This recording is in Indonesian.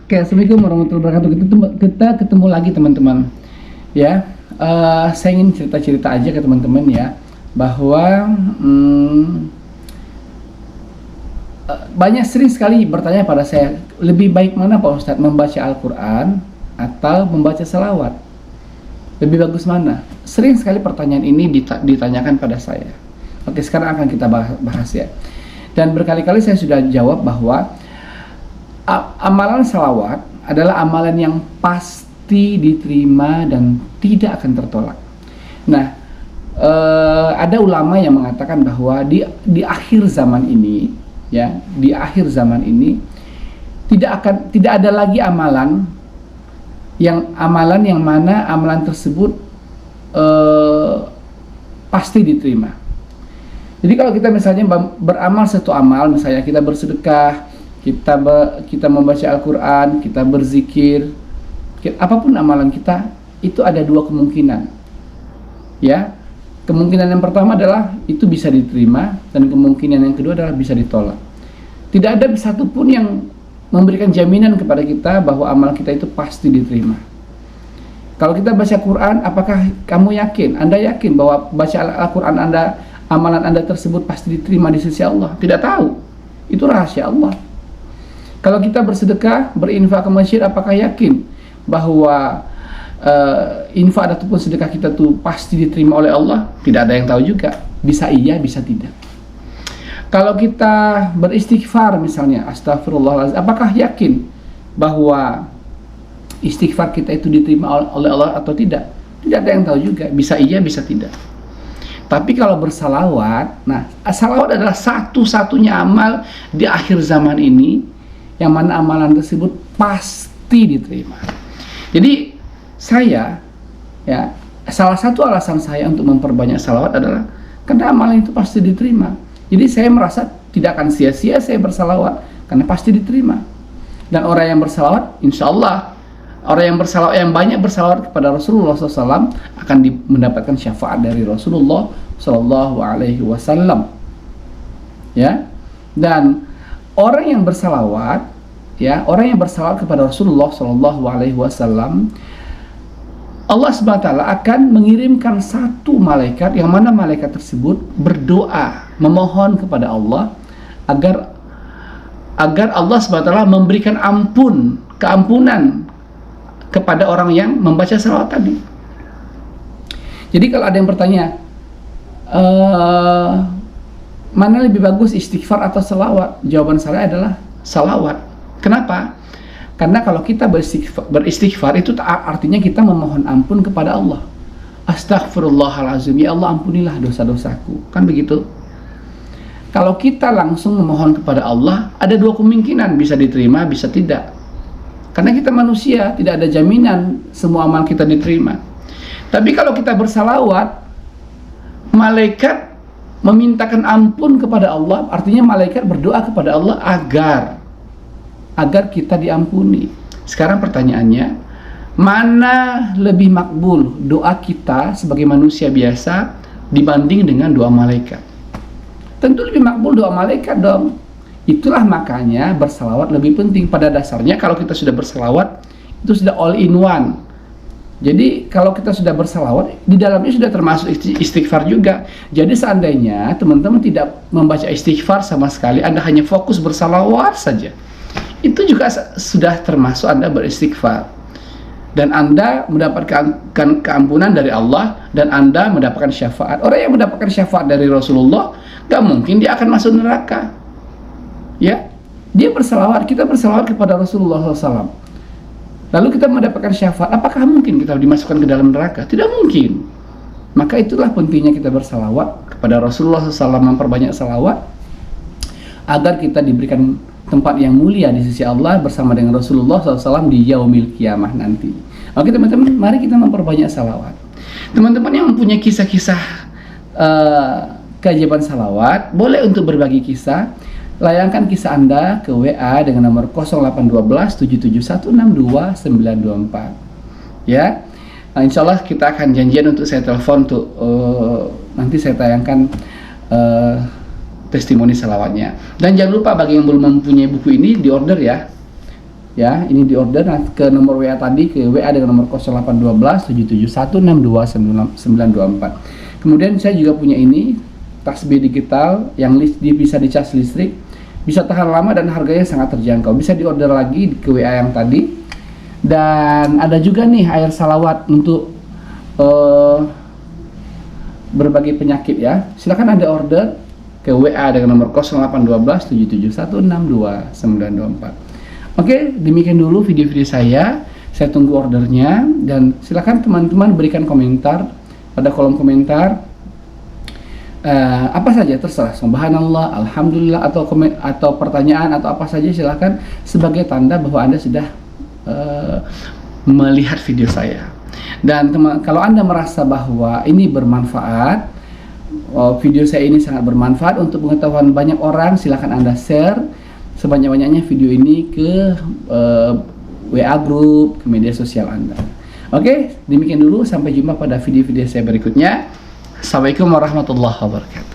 Oke, assalamualaikum warahmatullahi wabarakatuh. Kita ketemu lagi teman-teman. Ya, saya ingin cerita-cerita aja ke teman-teman ya, bahwa banyak sering sekali bertanya pada saya, lebih baik mana Pak Ustadz, membaca Al-Quran atau membaca salawat? Lebih bagus mana? Sering sekali pertanyaan ini ditanyakan pada saya. Oke, sekarang akan kita bahas ya. Dan berkali-kali saya sudah jawab bahwa amalan salawat adalah amalan yang pasti diterima dan tidak akan tertolak. Nah, ada ulama yang mengatakan bahwa di akhir zaman ini, ya, di akhir zaman ini tidak ada lagi amalan yang mana amalan tersebut pasti diterima. Jadi kalau kita misalnya beramal satu amal, misalnya kita bersedekah, kita membaca Al-Quran, kita berzikir, apapun amalan kita, itu ada dua kemungkinan. Ya, kemungkinan yang pertama adalah itu bisa diterima, dan kemungkinan yang kedua adalah bisa ditolak. Tidak ada satupun yang memberikan jaminan kepada kita bahwa amal kita itu pasti diterima. Kalau kita baca Quran, apakah kamu yakin? Anda yakin bahwa baca Al-Quran amalan Anda tersebut pasti diterima di sisi Allah? Tidak tahu. Itu rahasia Allah. Kalau kita bersedekah, berinfak ke masjid, apakah yakin bahwa infak ataupun sedekah kita tuh pasti diterima oleh Allah? Tidak ada yang tahu juga. Bisa iya, bisa tidak. Kalau kita beristighfar misalnya, astagfirullahaladzim, apakah yakin bahwa istighfar kita itu diterima oleh Allah atau tidak? Tidak ada yang tahu juga. Bisa iya, bisa tidak. Tapi kalau bersalawat, nah, salawat adalah satu-satunya amal di akhir zaman ini yang mana amalan tersebut pasti diterima. Jadi saya, ya, salah satu alasan saya untuk memperbanyak salawat adalah karena amalan itu pasti diterima. Jadi saya merasa tidak akan sia-sia saya bersalawat karena pasti diterima. Dan orang yang bersalawat, insya Allah, orang yang banyak bersalawat kepada Rasulullah SAW akan mendapatkan syafaat dari Rasulullah SAW. Ya, dan orang yang bersalawat, ya, orang yang bersalawat kepada Rasulullah SAW, Allah SWT akan mengirimkan satu malaikat yang mana malaikat tersebut berdoa, memohon kepada Allah agar Allah SWT memberikan keampunan kepada orang yang membaca salawat tadi. Jadi kalau ada yang bertanya, mana lebih bagus, istighfar atau salawat? Jawaban saya adalah salawat. Kenapa? Karena kalau kita beristighfar itu artinya kita memohon ampun kepada Allah. Astaghfirullahalazim, ya Allah ampunilah dosa-dosaku. Kan begitu? Kalau kita langsung memohon kepada Allah, ada dua kemungkinan, bisa diterima, bisa tidak. Karena kita manusia, tidak ada jaminan semua amal kita diterima. Tapi kalau kita bersalawat, malaikat memintakan ampun kepada Allah, artinya malaikat berdoa kepada Allah agar kita diampuni. Sekarang pertanyaannya, mana lebih makbul doa kita sebagai manusia biasa dibanding dengan doa malaikat? Tentu lebih makbul doa malaikat dong. Itulah makanya bersalawat lebih penting. Pada dasarnya kalau kita sudah bersalawat, itu sudah all in one. Jadi kalau kita sudah bersalawat, di dalamnya sudah termasuk istighfar juga. Jadi seandainya teman-teman tidak membaca istighfar sama sekali, Anda hanya fokus bersalawat saja, itu juga sudah termasuk Anda beristighfar. Dan Anda mendapatkan keampunan dari Allah, dan Anda mendapatkan syafaat. Orang yang mendapatkan syafaat dari Rasulullah, gak mungkin dia akan masuk neraka. Ya, dia bersalawat, kita bersalawat kepada Rasulullah SAW. Lalu kita mendapatkan syafaat, apakah mungkin kita dimasukkan ke dalam neraka? Tidak mungkin. Maka itulah pentingnya kita bersalawat kepada Rasulullah SAW, memperbanyak salawat agar kita diberikan tempat yang mulia di sisi Allah bersama dengan Rasulullah SAW di yaumil kiamah nanti. Oke teman-teman, mari kita memperbanyak salawat. Teman-teman yang mempunyai kisah-kisah keajaiban salawat, boleh untuk berbagi kisah. Layangkan kisah Anda ke WA dengan nomor 0812 771 62924. Ya, nah, insya Allah kita akan janjian untuk saya telepon untuk nanti saya tayangkan testimoni salawatnya. Dan jangan lupa bagi yang belum mempunyai buku ini, di order ya. ya. Ini di order ke nomor WA tadi, ke WA dengan nomor 0812 771 62924. Kemudian saya juga punya ini tasbih digital yang bisa dicas listrik, bisa tahan lama dan harganya sangat terjangkau. Bisa diorder lagi ke WA yang tadi. Dan ada juga nih air salawat untuk berbagai penyakit ya. Silakan Anda order ke WA dengan nomor 0812 771 62924. Oke, demikian dulu video-video saya. Saya tunggu ordernya dan silakan teman-teman berikan komentar pada kolom komentar. Apa saja terserah, subhanallah, alhamdulillah, atau pertanyaan atau apa saja, silakan sebagai tanda bahwa Anda sudah melihat video saya. Dan kalau Anda merasa bahwa ini bermanfaat, video saya ini sangat bermanfaat untuk pengetahuan banyak orang, silakan Anda share sebanyak-banyaknya video ini ke WA group, ke media sosial Anda. Oke, demikian dulu, sampai jumpa pada video-video saya berikutnya. Assalamualaikum warahmatullahi wabarakatuh.